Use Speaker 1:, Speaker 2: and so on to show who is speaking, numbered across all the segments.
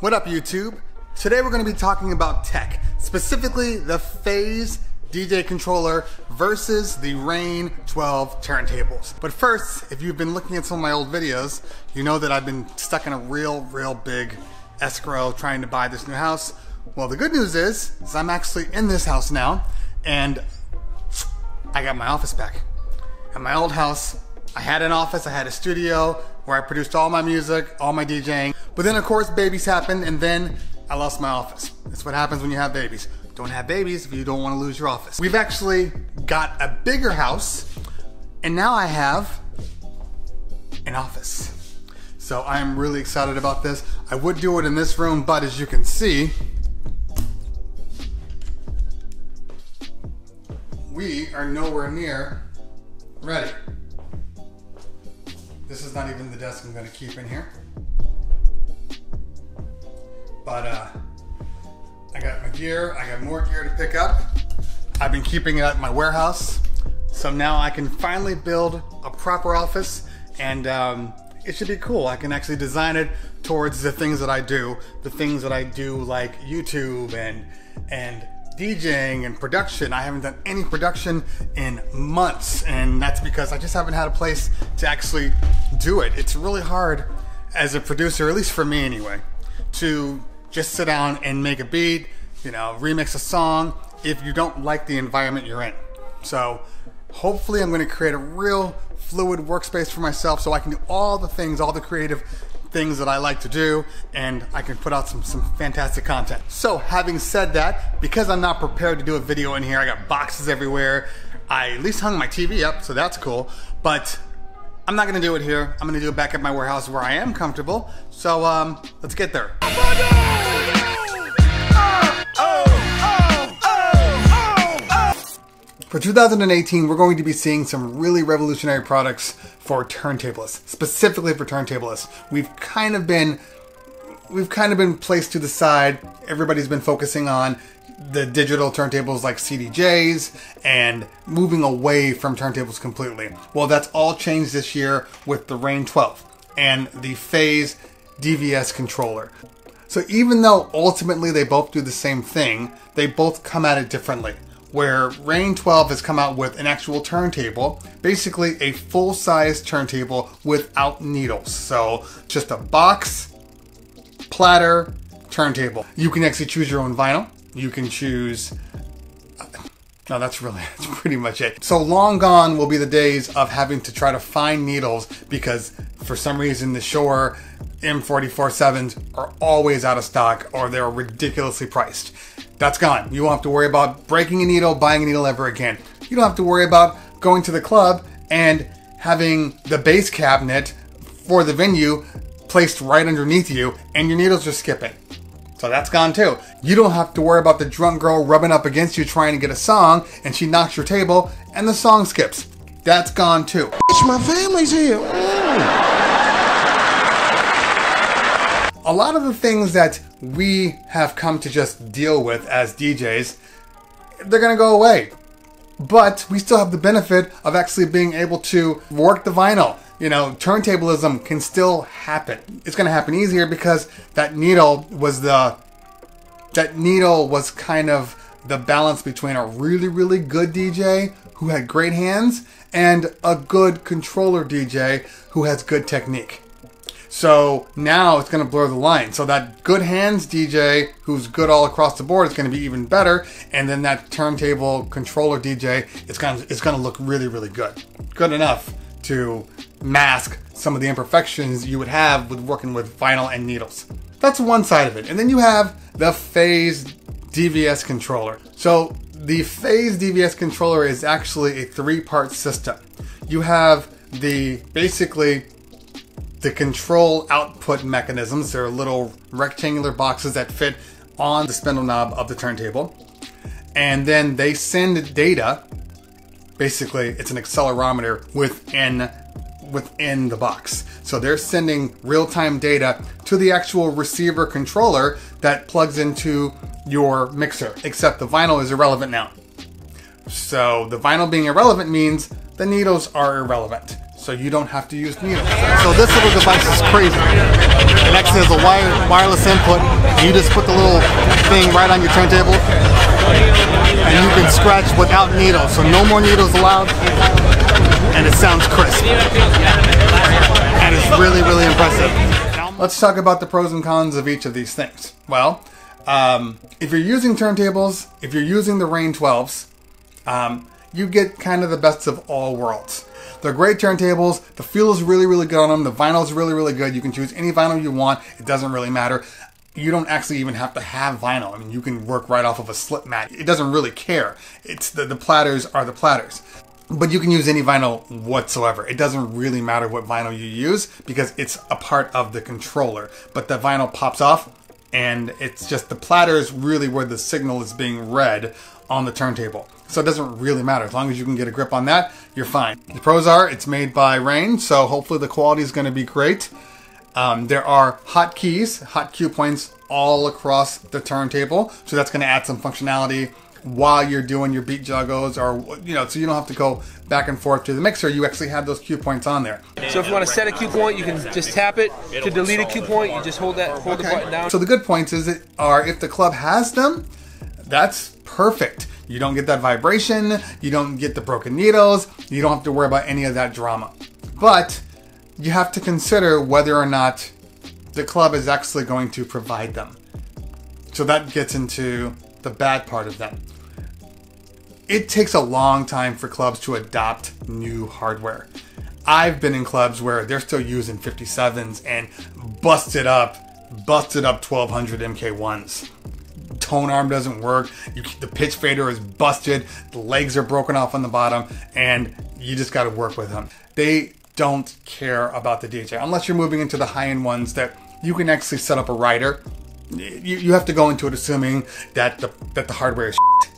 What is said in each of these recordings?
Speaker 1: What up, YouTube? Today we're going to be talking about tech, specifically the Phase DJ controller versus the Rane 12 Turntables. But first, if you've been looking at some of my old videos, you know that I've been stuck in a real big escrow trying to buy this new house. Well, the good news is I'm actually in this house now, and I got my office back. At my old house, I had an office, I had a studio where I produced all my music, all my DJing. But then of course babies happened, and then I lost my office. That's what happens when you have babies. Don't have babies if you don't want to lose your office. We've actually got a bigger house, and now I have an office. So I'm really excited about this. I would do it in this room, but as you can see, we are nowhere near ready. This is not even the desk I'm going to keep in here. But I got my gear, I got more gear to pick up. I've been keeping it at my warehouse. So now I can finally build a proper office, and it should be cool. I can actually design it towards the things that I do. The things that I do, like YouTube and DJing and production. I haven't done any production in months, and that's because I just haven't had a place to actually do it. It's really hard as a producer, at least for me anyway, to just sit down and make a beat, you know, remix a song if you don't like the environment you're in. So hopefully I'm going to create a real fluid workspace for myself so I can do all the things, all the creative things that I like to do, and I can put out some fantastic content. So having said that, because I'm not prepared to do a video in here, I got boxes everywhere. I at least hung my TV up, so that's cool, but I'm not gonna do it here. I'm gonna do it back at my warehouse where I am comfortable. So let's get there. For 2018, we're going to be seeing some really revolutionary products for turntablists, specifically for turntablists. We've kind of been placed to the side. Everybody's been focusing on the digital turntables like CDJs and moving away from turntables completely. Well, that's all changed this year with the Rane 12 and the Phase DVS Controller. So even though ultimately they both do the same thing, they both come at it differently. Where Rane 12 has come out with an actual turntable, basically a full-size turntable without needles. So just a box, platter, turntable. You can actually choose your own vinyl. You can choose, no, that's pretty much it. So long gone will be the days of having to try to find needles because for some reason the Shure M44-7s are always out of stock or they're ridiculously priced. That's gone. You won't have to worry about breaking a needle, buying a needle ever again. You don't have to worry about going to the club and having the bass cabinet for the venue placed right underneath you and your needles are skipping. So that's gone too. You don't have to worry about the drunk girl rubbing up against you trying to get a song and she knocks your table and the song skips. That's gone too.
Speaker 2: My family's here.
Speaker 1: A lot of the things that we have come to just deal with as DJs, they're gonna go away. But we still have the benefit of actually being able to work the vinyl. You know, turntablism can still happen. It's gonna happen easier because that needle was kind of the balance between a really good DJ who had great hands and a good controller DJ who has good technique. So now it's going to blur the line. So that good hands DJ who's good all across the board is going to be even better. And then that turntable controller DJ it's going to look really good. Good enough to mask some of the imperfections you would have with working with vinyl and needles. That's one side of it. And then you have the Phase DVS controller. So the Phase DVS controller is actually a three-part system. You have basically the control output mechanisms. They're little rectangular boxes that fit on the spindle knob of the turntable. And then they send data. Basically, it's an accelerometer within the box. So they're sending real-time data to the actual receiver controller that plugs into your mixer, except the vinyl is irrelevant now. So the vinyl being irrelevant means the needles are irrelevant. So you don't have to use needles. So this little device is crazy. It actually has a wireless input. You just put the little thing right on your turntable, and you can scratch without needles. So no more needles allowed, and it sounds crisp. And it's really, really impressive. Let's talk about the pros and cons of each of these things. Well, if you're using turntables, if you're using the Rane 12s, you get kind of the best of all worlds. They're great turntables. The feel is really, really good on them. The vinyl is really, really good. You can choose any vinyl you want. It doesn't really matter. You don't actually even have to have vinyl. I mean, you can work right off of a slip mat. It doesn't really care. It's the platters are the platters. But you can use any vinyl whatsoever. It doesn't really matter what vinyl you use because it's a part of the controller. But the vinyl pops off, and it's just the platter is really where the signal is being read on the turntable. So it doesn't really matter. As long as you can get a grip on that, you're fine. The pros are it's made by Rane, so hopefully the quality is going to be great. There are hot keys, hot cue points all across the turntable. So that's going to add some functionality while you're doing your beat juggles, or so you don't have to go back and forth to the mixer. You actually have those cue points on there.
Speaker 2: So if you want to set a cue point, you can just tap it. To delete a cue point, you just hold the button down.
Speaker 1: So the good points are if the club has them, that's perfect. You don't get that vibration, you don't get the broken needles, you don't have to worry about any of that drama. But you have to consider whether or not the club is actually going to provide them. So that gets into the bad part of them. It takes a long time for clubs to adopt new hardware. I've been in clubs where they're still using 57s and busted up 1200 MK1s. Tone arm doesn't work, the pitch fader is busted, the legs are broken off on the bottom, and you just got to work with them. They don't care about the DJ unless you're moving into the high-end ones that you can actually set up a rider. You have to go into it assuming that the hardware is shit.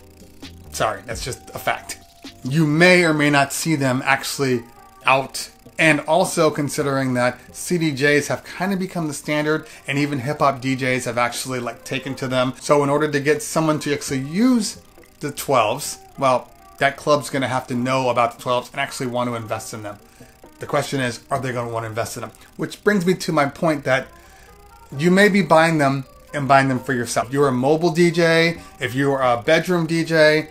Speaker 1: Sorry, that's just a fact. You may or may not see them actually out. And also considering that CDJs have kind of become the standard, and even hip-hop DJs have actually taken to them. So in order to get someone to actually use the 12s, well, that club's going to have to know about the 12s and actually want to invest in them. The question is, are they going to want to invest in them? Which brings me to my point that you may be buying them and buying them for yourself. If you're a mobile DJ, if you're a bedroom DJ,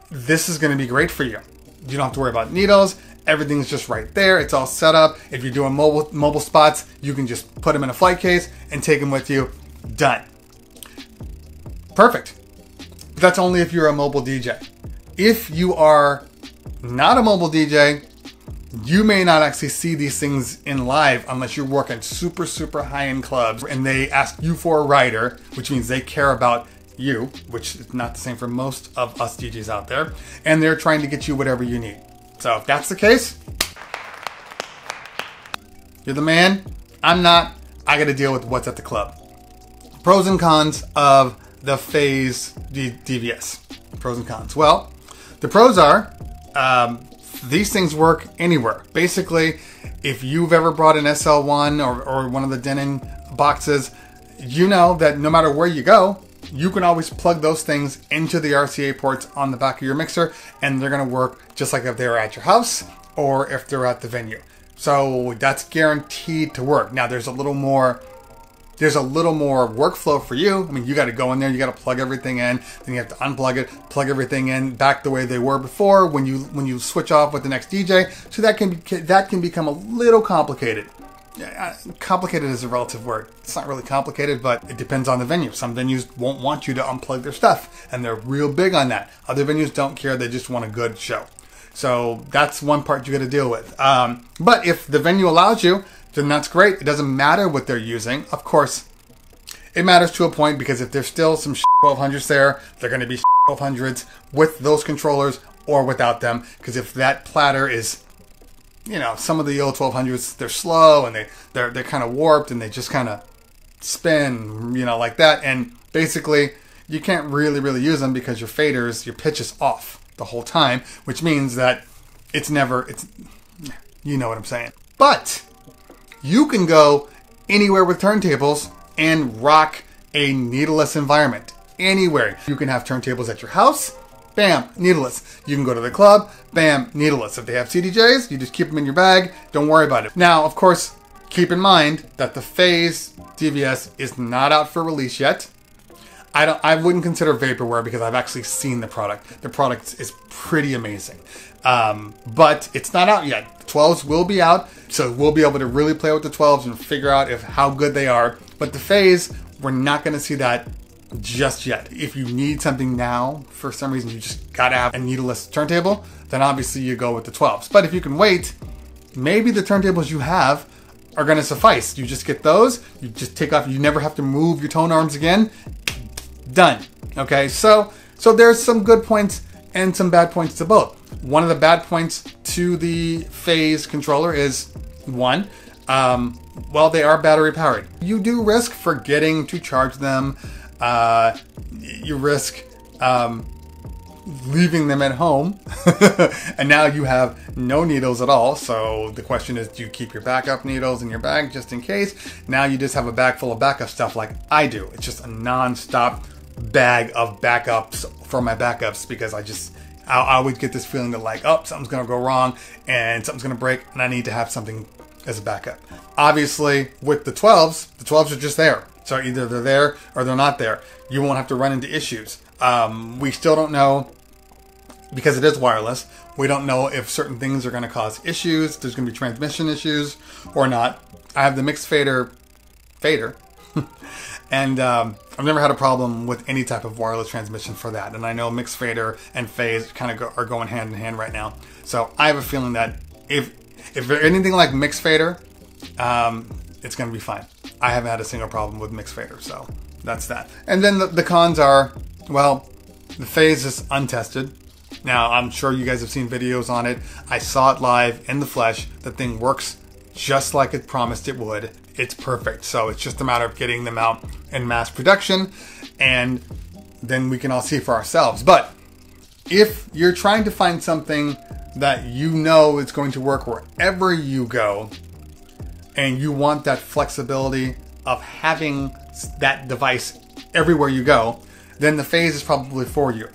Speaker 1: this is going to be great for you. You don't have to worry about needles. Everything's just right there. It's all set up. If you're doing mobile spots, you can just put them in a flight case and take them with you. Done. Perfect. But that's only if you're a mobile DJ. If you are not a mobile DJ, you may not actually see these things in live unless you're working super, super high-end clubs and they ask you for a rider, which means they care about you, which is not the same for most of us DJs out there, and they're trying to get you whatever you need. So if that's the case, you're the man, I'm not, I gotta deal with what's at the club. Pros and cons of the Phase DVS. Pros and cons. Well, the pros are, these things work anywhere. Basically, if you've ever brought an SL1 or one of the Denon boxes, you know that no matter where you go, you can always plug those things into the RCA ports on the back of your mixer, and they're going to work just like if they're at your house or if they're at the venue. So that's guaranteed to work. Now there's a little more workflow for you. I mean, you got to go in there, you got to plug everything in, then you have to unplug it, plug everything in back the way they were before when you switch off with the next DJ. So that can become a little complicated. Complicated is a relative word. It's not really complicated, but it depends on the venue. Some venues won't want you to unplug their stuff, and they're real big on that. Other venues don't care. They just want a good show. So that's one part you got to deal with. But if the venue allows you, then that's great. It doesn't matter what they're using. Of course, it matters to a point, because if there's still some 1200s there, they're going to be 1200s with those controllers or without them. Because if that platter is, some of the old 1200s, they're slow and they're kind of warped and they just kind of spin, like that. And basically, you can't really use them because your faders, your pitch is off the whole time, which means that you know what I'm saying. But you can go anywhere with turntables and rock a needleless environment. Anywhere. You can have turntables at your house. Bam, needleless. You can go to the club, bam, needleless. If they have CDJs, you just keep them in your bag. Don't worry about it. Now, of course, Keep in mind that the Phase DVS is not out for release yet. I wouldn't consider vaporware because I've actually seen the product. The product is pretty amazing. But it's not out yet. The 12s will be out, so we'll be able to really play with the 12s and figure out how good they are. But the Phase, we're not going to see that just yet. If you need something now, for some reason you just gotta have a needleless turntable, then obviously you go with the 12s. But if you can wait, maybe the turntables you have are gonna suffice. You just get those, you just take off, you never have to move your tone arms again. Done. Okay, so there's some good points and some bad points to both. One of the bad points to the Phase controller is, one, well, they are battery powered. You do risk forgetting to charge them. You risk leaving them at home and now you have no needles at all. So the question is, do you keep your backup needles in your bag just in case? Now you just have a bag full of backup stuff like I do. It's just a non-stop bag of backups for my backups because I always get this feeling that like, oh, something's gonna go wrong and something's gonna break and I need to have something as a backup. Obviously with the 12s are just there. So either they're there or they're not there. You won't have to run into issues. We still don't know, because it is wireless, we don't know if certain things are going to cause issues. There's going to be transmission issues or not. I have the mixed fader, and I've never had a problem with any type of wireless transmission for that. And I know mixed fader and phase kind of are going hand in hand right now. So I have a feeling that if they're anything like mixed fader, it's going to be fine. I haven't had a single problem with mixed fader, so that's that. And then the cons are, well, the Phase is untested. Now, I'm sure you guys have seen videos on it. I saw it live in the flesh. The thing works just like it promised it would. It's perfect. So it's just a matter of getting them out in mass production, and then we can all see for ourselves. But if you're trying to find something that you know is going to work wherever you go, and you want that flexibility of having that device everywhere you go, then the Phase is probably for you.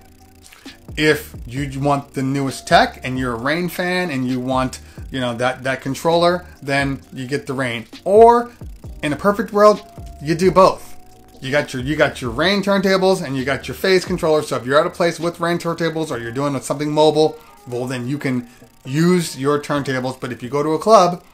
Speaker 1: If you want the newest tech and you're a Rane fan and you want, you know, that controller, then you get the Rane. Or in a perfect world, you do both. You got your Rane turntables and you got your Phase controller. So if you're at a place with Rane turntables or you're doing something mobile, well, then you can use your turntables. But if you go to a club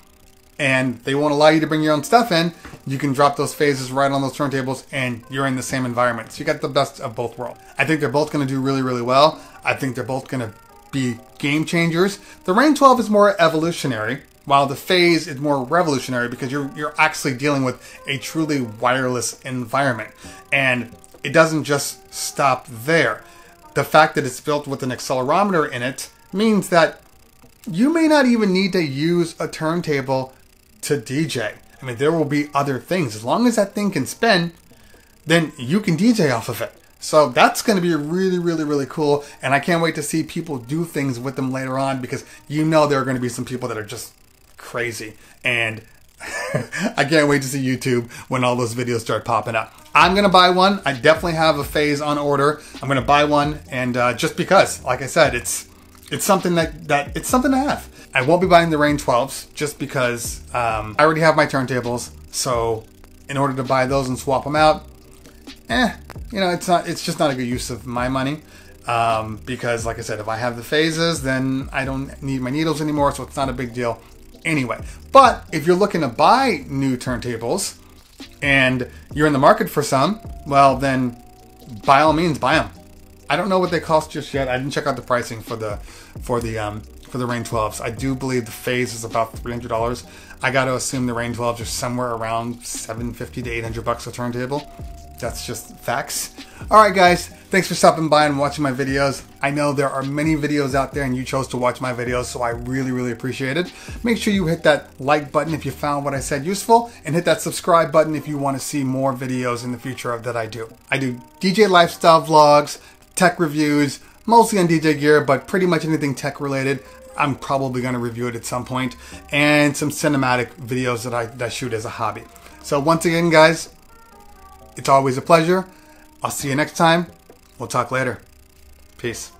Speaker 1: and they won't allow you to bring your own stuff in, you can drop those phases right on those turntables and you're in the same environment. So you got the best of both worlds. I think they're both going to do really, really well. I think they're both going to be game changers. The Rane 12 is more evolutionary, while the Phase is more revolutionary because you're actually dealing with a truly wireless environment. And it doesn't just stop there. The fact that it's built with an accelerometer in it means that you may not even need to use a turntable to DJ. I mean, there will be other things. As long as that thing can spin, then you can DJ off of it. So that's going to be really, really, really cool. And I can't wait to see people do things with them later on because you know there are going to be some people that are just crazy. And I can't wait to see YouTube when all those videos start popping up. I'm going to buy one. I definitely have a Phase on order. I'm going to buy one. And just because, like I said, it's something that it's something to have. I won't be buying the Rane 12s just because I already have my turntables. So in order to buy those and swap them out, you know, it's just not a good use of my money. Because like I said, if I have the phases, then I don't need my needles anymore. So it's not a big deal anyway. But if you're looking to buy new turntables and you're in the market for some, well, then by all means buy them. I don't know what they cost just yet. I didn't check out the pricing for the Rane 12s. I do believe the Phase is about $300. I got to assume the Rane 12s are somewhere around $750 to $800 a turntable. That's just facts. All right, guys. Thanks for stopping by and watching my videos. I know there are many videos out there and you chose to watch my videos, so I really, really appreciate it. Make sure you hit that like button if you found what I said useful, and hit that subscribe button if you want to see more videos in the future that I do. I do DJ lifestyle vlogs, tech reviews, mostly on DJ gear, but pretty much anything tech related. I'm probably going to review it at some point, and some cinematic videos that I shoot as a hobby. So once again, guys, it's always a pleasure. I'll see you next time. We'll talk later. Peace.